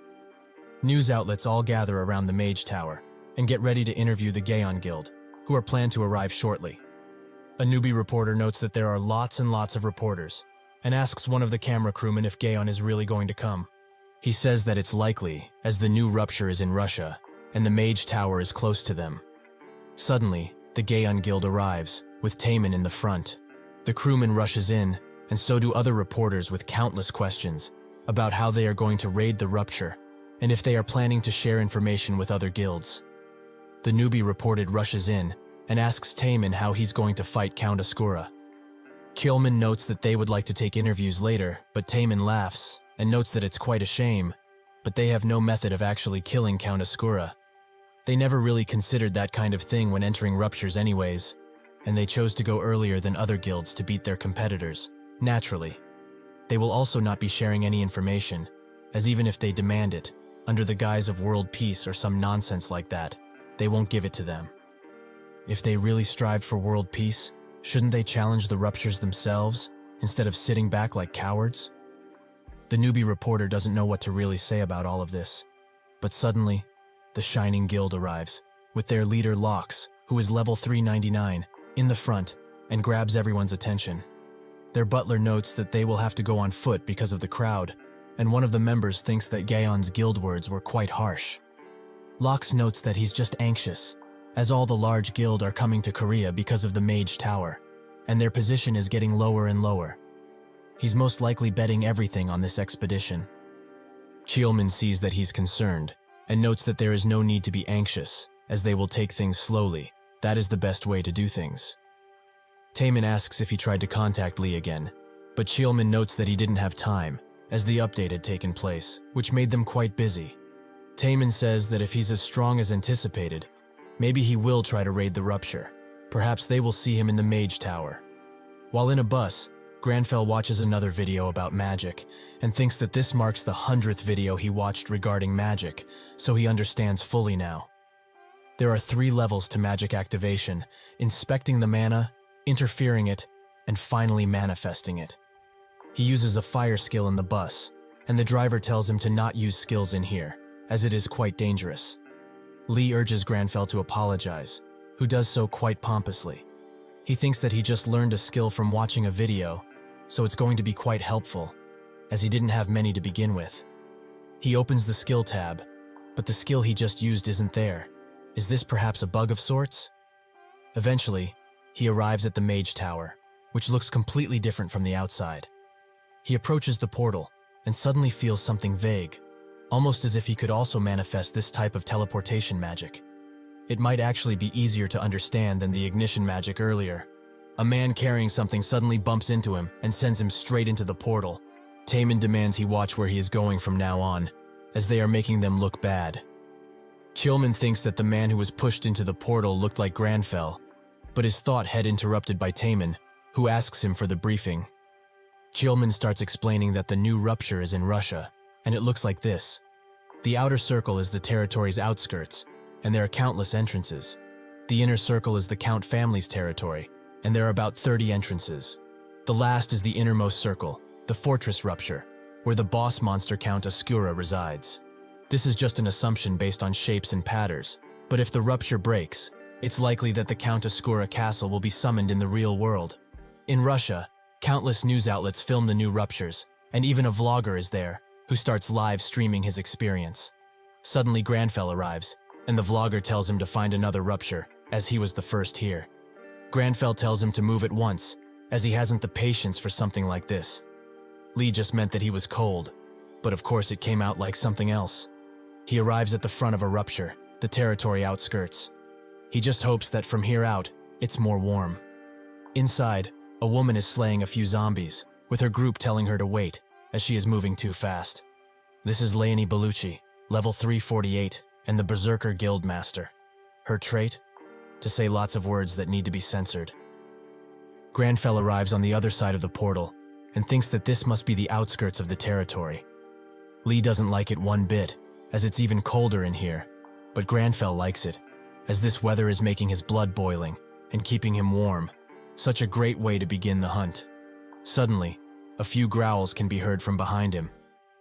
News outlets all gather around the Mage Tower, and get ready to interview the Gaon Guild, who are planned to arrive shortly. A newbie reporter notes that there are lots and lots of reporters, and asks one of the camera crewmen if Gaon is really going to come. He says that it's likely, as the new rupture is in Russia, and the Mage Tower is close to them. Suddenly, the Gaon Guild arrives, with Taemin in the front. The crewman rushes in, and so do other reporters with countless questions about how they are going to raid the rupture, and if they are planning to share information with other guilds. The newbie reported rushes in, and asks Taemin how he's going to fight Count Asura. Kjolman notes that they would like to take interviews later, but Taemin laughs, and notes that it's quite a shame, but they have no method of actually killing Count Asura. They never really considered that kind of thing when entering ruptures anyways, and they chose to go earlier than other guilds to beat their competitors, naturally. They will also not be sharing any information, as even if they demand it, under the guise of world peace or some nonsense like that, they won't give it to them. If they really strived for world peace, shouldn't they challenge the ruptures themselves, instead of sitting back like cowards? The newbie reporter doesn't know what to really say about all of this, but suddenly, the Shining Guild arrives, with their leader Lox, who is level 399, in the front, and grabs everyone's attention. Their butler notes that they will have to go on foot because of the crowd, and one of the members thinks that Gaon's guild words were quite harsh. Lox notes that he's just anxious, as all the large guild are coming to Korea because of the Mage Tower, and their position is getting lower and lower. He's most likely betting everything on this expedition. Kjolman sees that he's concerned, and notes that there is no need to be anxious, as they will take things slowly. That is the best way to do things. Taemin asks if he tried to contact Lee again, but Kjolman notes that he didn't have time, as the update had taken place, which made them quite busy. Taemin says that if he's as strong as anticipated, maybe he will try to raid the rupture. Perhaps they will see him in the Mage Tower. While in a bus, Grandfell watches another video about magic, and thinks that this marks the 100th video he watched regarding magic, so he understands fully now. There are 3 levels to magic activation: inspecting the mana, interfering it, and finally manifesting it. He uses a fire skill in the bus, and the driver tells him to not use skills in here, as it is quite dangerous. Lee urges Grandfell to apologize, who does so quite pompously. He thinks that he just learned a skill from watching a video, so it's going to be quite helpful, as he didn't have many to begin with. He opens the skill tab, but the skill he just used isn't there. Is this perhaps a bug of sorts? Eventually, he arrives at the Mage Tower, which looks completely different from the outside. He approaches the portal and suddenly feels something vague, almost as if he could also manifest this type of teleportation magic. It might actually be easier to understand than the ignition magic earlier. A man carrying something suddenly bumps into him and sends him straight into the portal. Taemin demands he watch where he is going from now on, as they are making them look bad. Chilman thinks that the man who was pushed into the portal looked like Grandfell, but his thought had interrupted by Taemin, who asks him for the briefing. Chilman starts explaining that the new rupture is in Russia, and it looks like this. The outer circle is the territory's outskirts, and there are countless entrances. The inner circle is the Count family's territory, and there are about 30 entrances. The last is the innermost circle, the Fortress Rupture, where the boss monster Count Asura resides. This is just an assumption based on shapes and patterns, but if the rupture breaks, it's likely that the Count Asura castle will be summoned in the real world. In Russia, countless news outlets film the new ruptures, and even a vlogger is there, who starts live streaming his experience. Suddenly Grandfell arrives, and the vlogger tells him to find another rupture, as he was the first here. Grandfell tells him to move at once, as he hasn't the patience for something like this. Lee just meant that he was cold, but of course it came out like something else. He arrives at the front of a rupture, the territory outskirts. He just hopes that from here out, it's more warm. Inside, a woman is slaying a few zombies, with her group telling her to wait, as she is moving too fast. This is Leonie Bellucci, level 348, and the Berserker Guild Master. Her trait? To say lots of words that need to be censored. Grandfell arrives on the other side of the portal, and thinks that this must be the outskirts of the territory. Lee doesn't like it one bit, as it's even colder in here, but Grandfell likes it, as this weather is making his blood boiling and keeping him warm. Such a great way to begin the hunt. Suddenly, a few growls can be heard from behind him,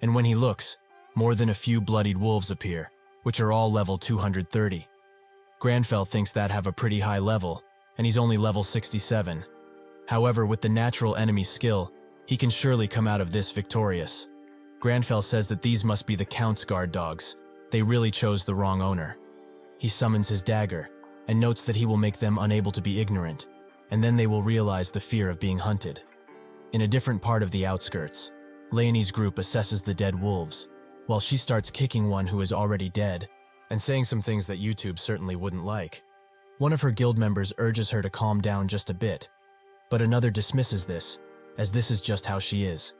and when he looks, more than a few bloodied wolves appear, which are all level 230. Grandfell thinks that have a pretty high level, and he's only level 67. However, with the natural enemy skill, he can surely come out of this victorious. Grandfell says that these must be the Count's guard dogs. They really chose the wrong owner. He summons his dagger, and notes that he will make them unable to be ignorant, and then they will realize the fear of being hunted. In a different part of the outskirts, Leonie's group assesses the dead wolves, while she starts kicking one who is already dead, and saying some things that YouTube certainly wouldn't like. One of her guild members urges her to calm down just a bit, but another dismisses this, as this is just how she is.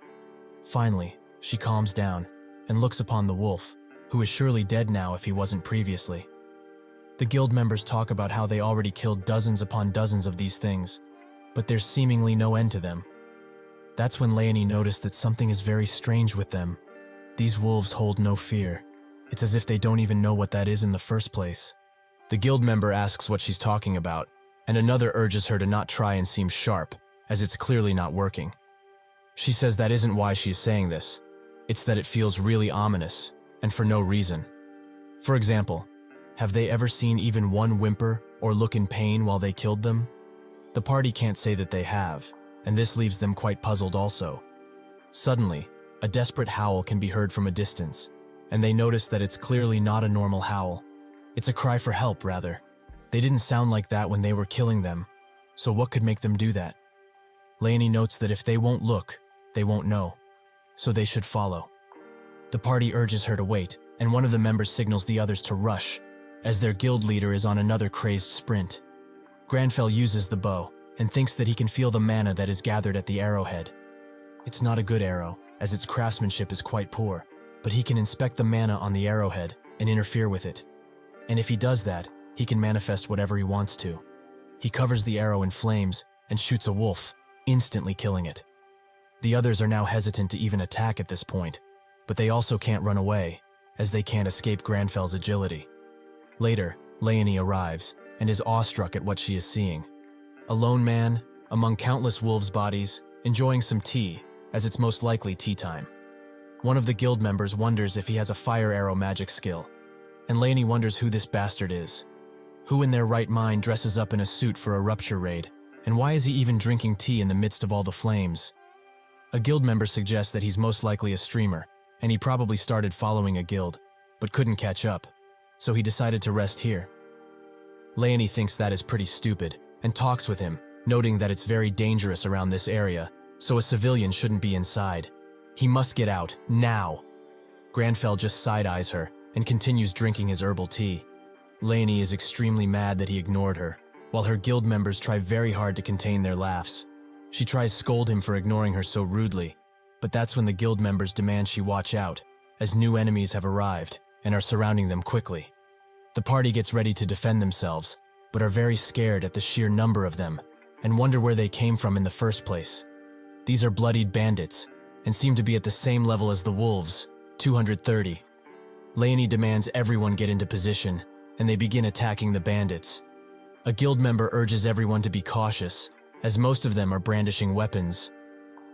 Finally, she calms down and looks upon the wolf, who is surely dead now if he wasn't previously. The guild members talk about how they already killed dozens upon dozens of these things, but there's seemingly no end to them. That's when Leonie noticed that something is very strange with them. These wolves hold no fear. It's as if they don't even know what that is in the first place. The guild member asks what she's talking about, and another urges her to not try and seem sharp, as it's clearly not working. She says that isn't why she's saying this. It's that it feels really ominous, and for no reason. For example, have they ever seen even one whimper or look in pain while they killed them? The party can't say that they have, and this leaves them quite puzzled also. Suddenly, a desperate howl can be heard from a distance, and they notice that it's clearly not a normal howl. It's a cry for help, rather. They didn't sound like that when they were killing them, so what could make them do that? Leonie notes that if they won't look, they won't know, so they should follow. The party urges her to wait, and one of the members signals the others to rush, as their guild leader is on another crazed sprint. Grandfell uses the bow, and thinks that he can feel the mana that is gathered at the arrowhead. It's not a good arrow, as its craftsmanship is quite poor, but he can inspect the mana on the arrowhead and interfere with it. And if he does that, he can manifest whatever he wants to. He covers the arrow in flames and shoots a wolf, instantly killing it. The others are now hesitant to even attack at this point, but they also can't run away, as they can't escape Grandfell's agility. Later, Leonie arrives and is awestruck at what she is seeing. A lone man, among countless wolves' bodies, enjoying some tea, as it's most likely tea time. One of the guild members wonders if he has a fire arrow magic skill, and Leonie wonders who this bastard is. Who in their right mind dresses up in a suit for a rupture raid, and why is he even drinking tea in the midst of all the flames? A guild member suggests that he's most likely a streamer, and he probably started following a guild, but couldn't catch up, so he decided to rest here. Leonie thinks that is pretty stupid, and talks with him, noting that it's very dangerous around this area, so a civilian shouldn't be inside. He must get out, now. Grandfell just side-eyes her and continues drinking his herbal tea. Leonie is extremely mad that he ignored her, while her guild members try very hard to contain their laughs. She tries to scold him for ignoring her so rudely, but that's when the guild members demand she watch out, as new enemies have arrived and are surrounding them quickly. The party gets ready to defend themselves, but are very scared at the sheer number of them, and wonder where they came from in the first place. These are bloodied bandits, and seem to be at the same level as the wolves, 230. Leonie demands everyone get into position, and they begin attacking the bandits. A guild member urges everyone to be cautious, as most of them are brandishing weapons.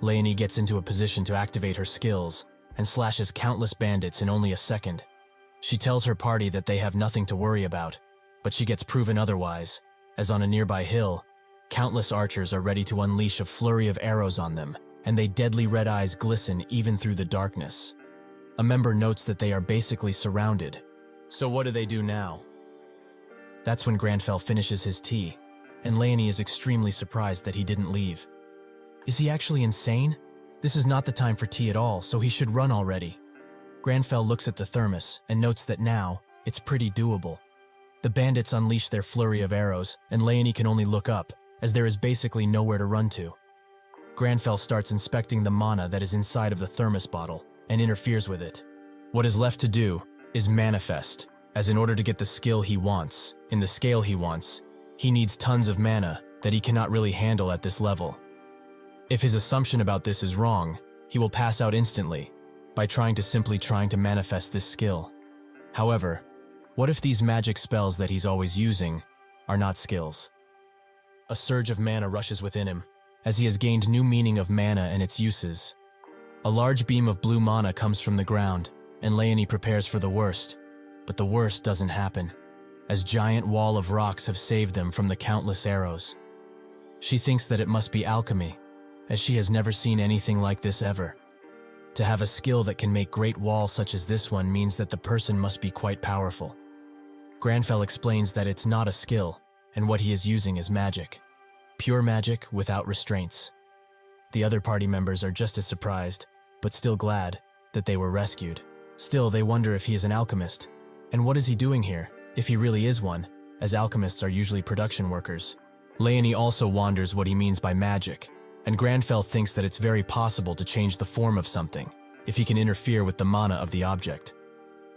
Leonie gets into a position to activate her skills, and slashes countless bandits in only a second. She tells her party that they have nothing to worry about, but she gets proven otherwise, as on a nearby hill, countless archers are ready to unleash a flurry of arrows on them, and their deadly red eyes glisten even through the darkness. A member notes that they are basically surrounded. So what do they do now? That's when Grandfell finishes his tea, and Leonie is extremely surprised that he didn't leave. Is he actually insane? This is not the time for tea at all, so he should run already. Grandfell looks at the thermos and notes that now, it's pretty doable. The bandits unleash their flurry of arrows, and Leonie can only look up, as there is basically nowhere to run to. Grandfell starts inspecting the mana that is inside of the thermos bottle, and interferes with it. What is left to do is manifest, as in order to get the skill he wants, in the scale he wants, he needs tons of mana that he cannot really handle at this level. If his assumption about this is wrong, he will pass out instantly, by simply trying to manifest this skill. However, what if these magic spells that he's always using are not skills? A surge of mana rushes within him, as he has gained new meaning of mana and its uses. A large beam of blue mana comes from the ground, and Leonie prepares for the worst. But the worst doesn't happen, as giant wall of rocks have saved them from the countless arrows. She thinks that it must be alchemy, as she has never seen anything like this ever. To have a skill that can make great walls such as this one means that the person must be quite powerful. Grandfell explains that it's not a skill, and what he is using is magic. Pure magic without restraints. The other party members are just as surprised, but still glad, that they were rescued. Still, they wonder if he is an alchemist. And what is he doing here, if he really is one, as alchemists are usually production workers? Leonie also wonders what he means by magic, and Grandfell thinks that it's very possible to change the form of something, if he can interfere with the mana of the object.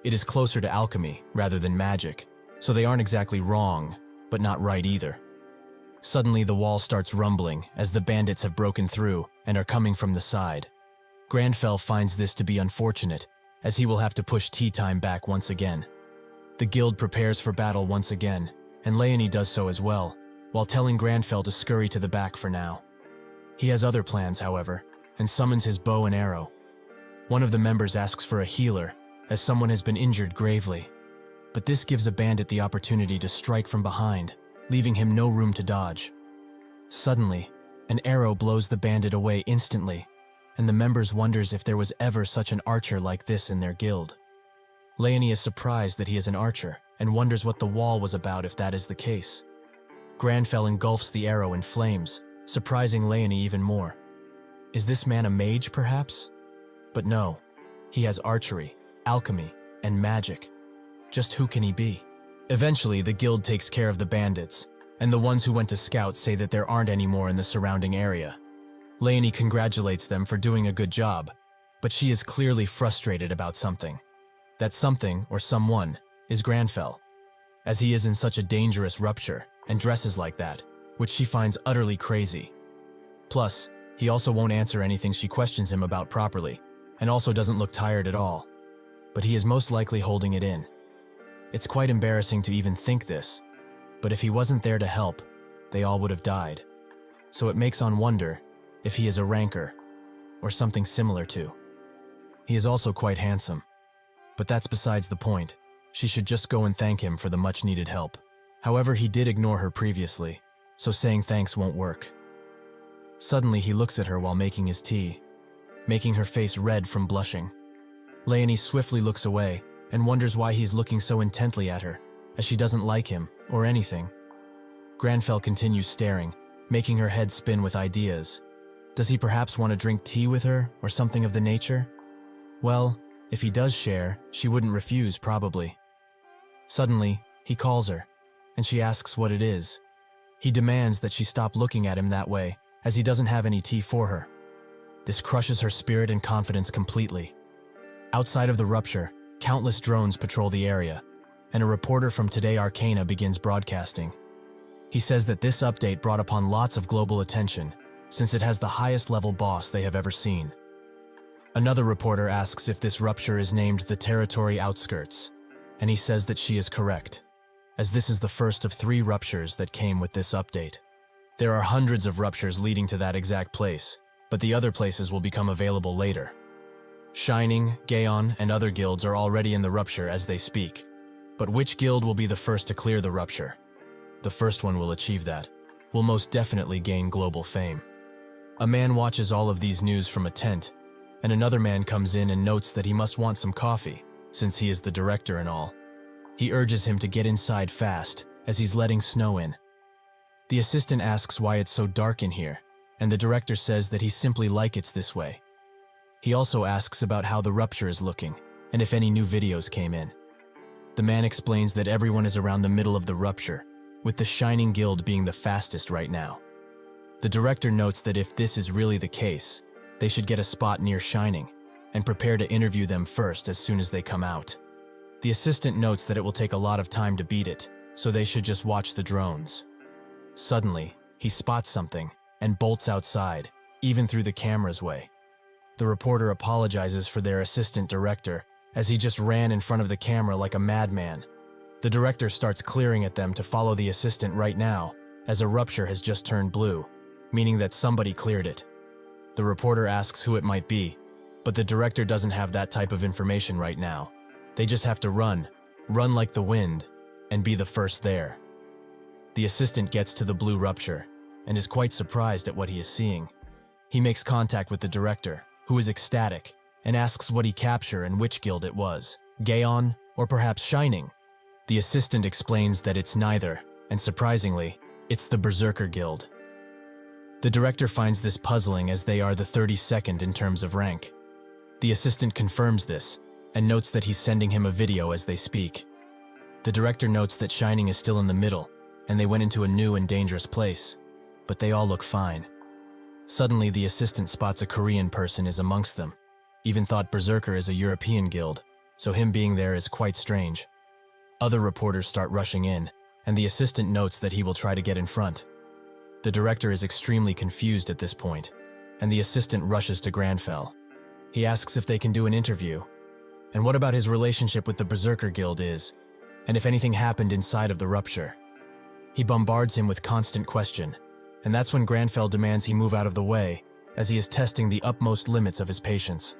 It is closer to alchemy, rather than magic, so they aren't exactly wrong, but not right either. Suddenly the wall starts rumbling, as the bandits have broken through, and are coming from the side. Grandfell finds this to be unfortunate, as he will have to push tea time back once again. The guild prepares for battle once again, and Leonie does so as well, while telling Grandfell to scurry to the back for now. He has other plans, however, and summons his bow and arrow. One of the members asks for a healer, as someone has been injured gravely. But this gives a bandit the opportunity to strike from behind, leaving him no room to dodge. Suddenly, an arrow blows the bandit away instantly, and the members wonders if there was ever such an archer like this in their guild. Leonie is surprised that he is an archer, and wonders what the wall was about if that is the case. Grandfell engulfs the arrow in flames, surprising Leonie even more. Is this man a mage, perhaps? But no, he has archery, alchemy, and magic. Just who can he be? Eventually, the guild takes care of the bandits, and the ones who went to scout say that there aren't any more in the surrounding area. Leonie congratulates them for doing a good job, but she is clearly frustrated about something. That something, or someone, is Grandfell, as he is in such a dangerous rupture and dresses like that, which she finds utterly crazy. Plus, he also won't answer anything she questions him about properly, and also doesn't look tired at all. But he is most likely holding it in. It's quite embarrassing to even think this, but if he wasn't there to help, they all would have died. So it makes one wonder if he is a rancor, or something similar to. He is also quite handsome. But that's besides the point. She should just go and thank him for the much-needed help. However, he did ignore her previously, so saying thanks won't work. Suddenly, he looks at her while making his tea, making her face red from blushing. Leonie swiftly looks away and wonders why he's looking so intently at her, as she doesn't like him or anything. Grandfell continues staring, making her head spin with ideas. Does he perhaps want to drink tea with her or something of the nature? Well, if he does share, she wouldn't refuse, probably. Suddenly, he calls her, and she asks what it is. He demands that she stop looking at him that way, as he doesn't have any tea for her. This crushes her spirit and confidence completely. Outside of the rupture, countless drones patrol the area, and a reporter from Today Arcana begins broadcasting. He says that this update brought upon lots of global attention, since it has the highest level boss they have ever seen. Another reporter asks if this rupture is named the Territory Outskirts, and he says that she is correct, as this is the first of 3 ruptures that came with this update. There are hundreds of ruptures leading to that exact place, but the other places will become available later. Shining, Gaon, and other guilds are already in the rupture as they speak. But which guild will be the first to clear the rupture? The first one will achieve that, will most definitely gain global fame. A man watches all of these news from a tent, and another man comes in and notes that he must want some coffee, since he is the director and all. He urges him to get inside fast, as he's letting snow in. The assistant asks why it's so dark in here, and the director says that he simply likes it this way. He also asks about how the rupture is looking, and if any new videos came in. The man explains that everyone is around the middle of the rupture, with the Shining Guild being the fastest right now. The director notes that if this is really the case, they should get a spot near Shining, and prepare to interview them first as soon as they come out. The assistant notes that it will take a lot of time to beat it, so they should just watch the drones. Suddenly, he spots something, and bolts outside, even through the camera's way. The reporter apologizes for their assistant director, as he just ran in front of the camera like a madman. The director starts clearing at them to follow the assistant right now, as a rupture has just turned blue, meaning that somebody cleared it. The reporter asks who it might be, but the director doesn't have that type of information right now. They just have to run like the wind, and be the first there. The assistant gets to the blue rupture, and is quite surprised at what he is seeing. He makes contact with the director, who is ecstatic, and asks what he captured and which guild it was, Gaon or perhaps Shining. The assistant explains that it's neither, and surprisingly, it's the Berserker Guild. The director finds this puzzling as they are the 32nd in terms of rank. The assistant confirms this, and notes that he's sending him a video as they speak. The director notes that Shining is still in the middle, and they went into a new and dangerous place, but they all look fine. Suddenly, the assistant spots a Korean person is amongst them. Even thought Berserker is a European guild, so him being there is quite strange. Other reporters start rushing in, and the assistant notes that he will try to get in front. The director is extremely confused at this point, and the assistant rushes to Grandfell. He asks if they can do an interview, and what about his relationship with the Berserker Guild is, and if anything happened inside of the rupture. He bombards him with constant question, and that's when Grandfell demands he move out of the way, as he is testing the utmost limits of his patience.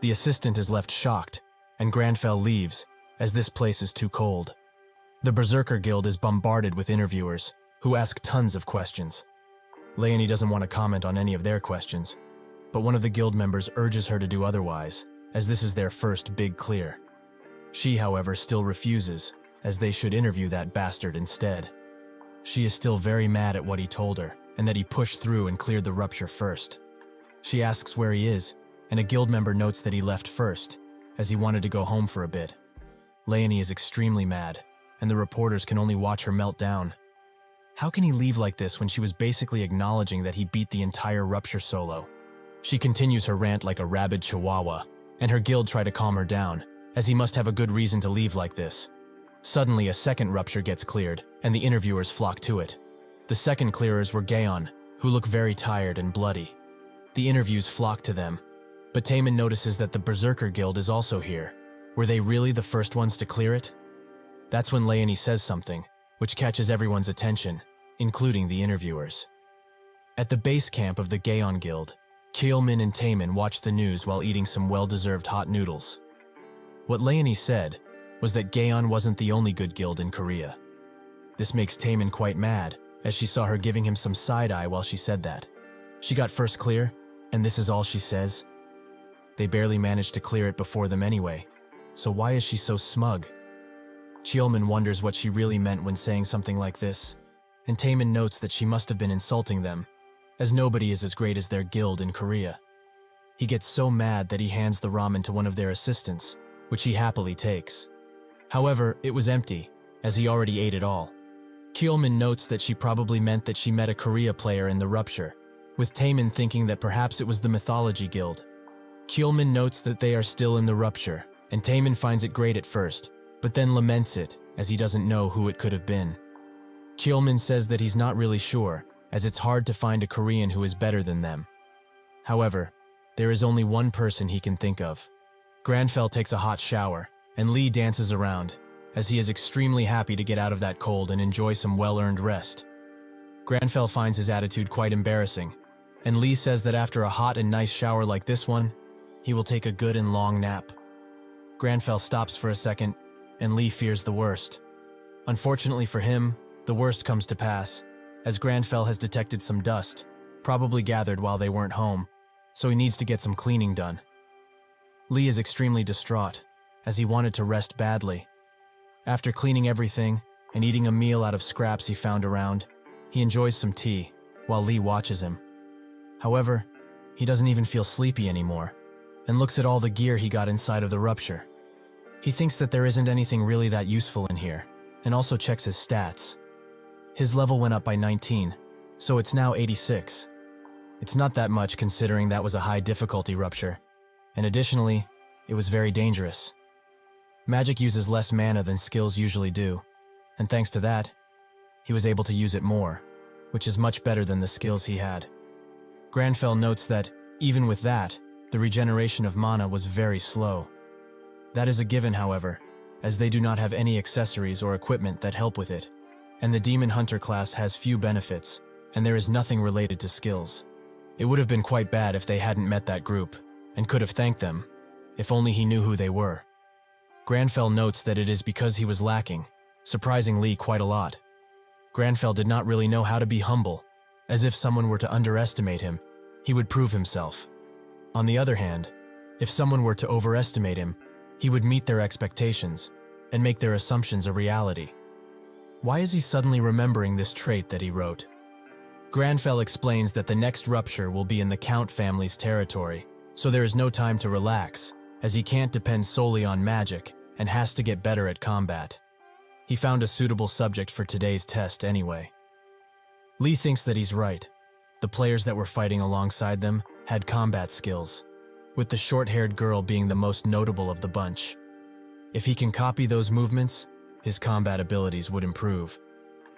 The assistant is left shocked, and Grandfell leaves, as this place is too cold. The Berserker Guild is bombarded with interviewers, who ask tons of questions. Leonie doesn't want to comment on any of their questions, but one of the guild members urges her to do otherwise, as this is their first big clear. She, however, still refuses, as they should interview that bastard instead. She is still very mad at what he told her, and that he pushed through and cleared the rupture first. She asks where he is, and a guild member notes that he left first, as he wanted to go home for a bit. Leonie is extremely mad, and the reporters can only watch her melt down. How can he leave like this when she was basically acknowledging that he beat the entire rupture solo? She continues her rant like a rabid chihuahua, and her guild try to calm her down, as he must have a good reason to leave like this. Suddenly, a second rupture gets cleared, and the interviewers flock to it. The second clearers were Gaon, who look very tired and bloody. The interviews flock to them, but Taemin notices that the Berserker Guild is also here. Were they really the first ones to clear it? That's when Leonie says something, which catches everyone's attention, including the interviewers. At the base camp of the Gaon Guild, Kyeolmin and Taemin watch the news while eating some well-deserved hot noodles. What Leonie said was that Gaon wasn't the only good guild in Korea. This makes Taemin quite mad, as she saw her giving him some side-eye while she said that. She got first clear, and this is all she says? They barely managed to clear it before them anyway, so why is she so smug? Kyeolmin wonders what she really meant when saying something like this. and Taemin notes that she must have been insulting them, as nobody is as great as their guild in Korea. He gets so mad that he hands the ramen to one of their assistants, which he happily takes. However, it was empty, as he already ate it all. Kyeolmin notes that she probably meant that she met a Korea player in the rupture, with Taemin thinking that perhaps it was the Mythology Guild. Kyeolmin notes that they are still in the rupture, and Taemin finds it great at first, but then laments it, as he doesn't know who it could have been. Kyeolmin says that he's not really sure, as it's hard to find a Korean who is better than them. However, there is only one person he can think of. Grandfell takes a hot shower, and Lee dances around, as he is extremely happy to get out of that cold and enjoy some well-earned rest. Grandfell finds his attitude quite embarrassing, and Lee says that after a hot and nice shower like this one, he will take a good and long nap. Grandfell stops for a second, and Lee fears the worst. Unfortunately for him, the worst comes to pass, as Grandfell has detected some dust, probably gathered while they weren't home, so he needs to get some cleaning done. Lee is extremely distraught, as he wanted to rest badly. After cleaning everything and eating a meal out of scraps he found around, he enjoys some tea, while Lee watches him. However, he doesn't even feel sleepy anymore, and looks at all the gear he got inside of the rupture. He thinks that there isn't anything really that useful in here, and also checks his stats. His level went up by 19, so it's now 86. It's not that much considering that was a high difficulty rupture, and additionally, it was very dangerous. Magic uses less mana than skills usually do, and thanks to that, he was able to use it more, which is much better than the skills he had. Grandfell notes that, even with that, the regeneration of mana was very slow. That is a given, however, as they do not have any accessories or equipment that help with it, and the Demon Hunter class has few benefits, and there is nothing related to skills. It would have been quite bad if they hadn't met that group, and could have thanked them, if only he knew who they were. Grandfell notes that it is because he was lacking, surprising Lee quite a lot. Grandfell did not really know how to be humble, as if someone were to underestimate him, he would prove himself. On the other hand, if someone were to overestimate him, he would meet their expectations and make their assumptions a reality. Why is he suddenly remembering this trait that he wrote? Grandfell explains that the next rupture will be in the Count family's territory, so there is no time to relax, as he can't depend solely on magic and has to get better at combat. He found a suitable subject for today's test anyway. Lee thinks that he's right. The players that were fighting alongside them had combat skills, with the short-haired girl being the most notable of the bunch. If he can copy those movements, his combat abilities would improve.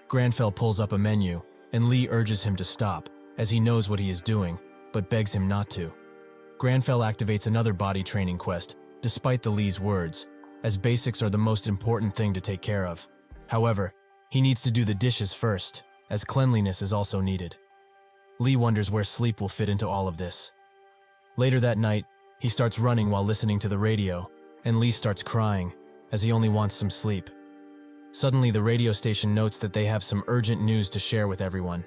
Grandfell pulls up a menu, and Lee urges him to stop, as he knows what he is doing, but begs him not to. Grandfell activates another body training quest, despite the Lee's words, as basics are the most important thing to take care of. However, he needs to do the dishes first, as cleanliness is also needed. Lee wonders where sleep will fit into all of this. Later that night, he starts running while listening to the radio, and Lee starts crying, as he only wants some sleep. Suddenly, the radio station notes that they have some urgent news to share with everyone.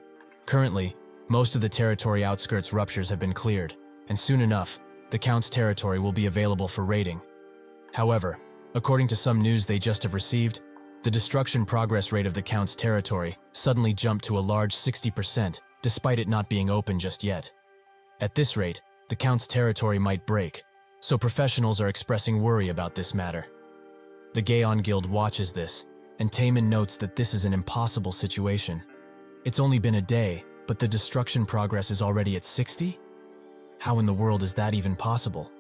Currently, most of the territory outskirts ruptures have been cleared, and soon enough, the Count's territory will be available for raiding. However, according to some news they just have received, the destruction progress rate of the Count's territory suddenly jumped to a large 60%, despite it not being open just yet. At this rate, the Count's territory might break, so professionals are expressing worry about this matter. The Gaon Guild watches this, and Taemin notes that this is an impossible situation. It's only been a day, but the destruction progress is already at 60? How in the world is that even possible?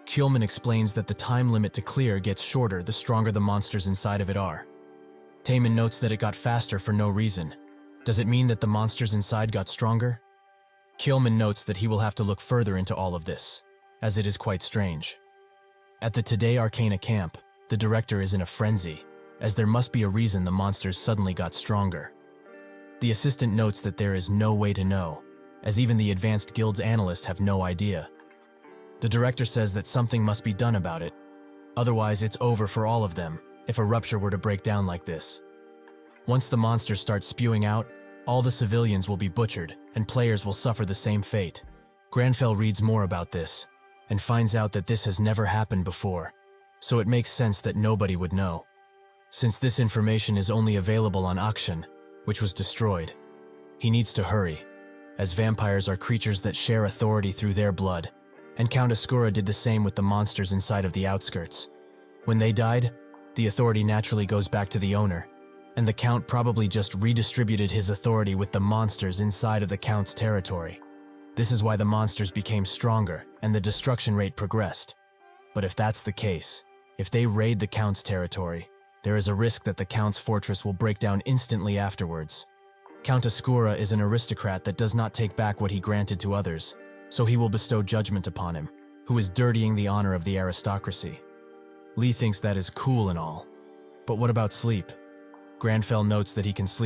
Kyeolmin explains that the time limit to clear gets shorter the stronger the monsters inside of it are. Taemin notes that it got faster for no reason. Does it mean that the monsters inside got stronger? Kyeolmin notes that he will have to look further into all of this, as it is quite strange. At the Today Arcana camp, the director is in a frenzy, as there must be a reason the monsters suddenly got stronger. The assistant notes that there is no way to know, as even the advanced guild's analysts have no idea. The director says that something must be done about it, otherwise it's over for all of them if a rupture were to break down like this. Once the monsters start spewing out, all the civilians will be butchered and players will suffer the same fate. Grandfell reads more about this and finds out that this has never happened before, so it makes sense that nobody would know. Since this information is only available on auction, which was destroyed. He needs to hurry, as vampires are creatures that share authority through their blood, and Count Asura did the same with the monsters inside of the outskirts. When they died, the authority naturally goes back to the owner, and the Count probably just redistributed his authority with the monsters inside of the Count's territory. This is why the monsters became stronger and the destruction rate progressed. But if that's the case, if they raid the Count's territory, there is a risk that the Count's fortress will break down instantly afterwards. Count Asura is an aristocrat that does not take back what he granted to others, so he will bestow judgment upon him, who is dirtying the honor of the aristocracy. Lee thinks that is cool and all. But what about sleep? Grandfell notes that he can sleep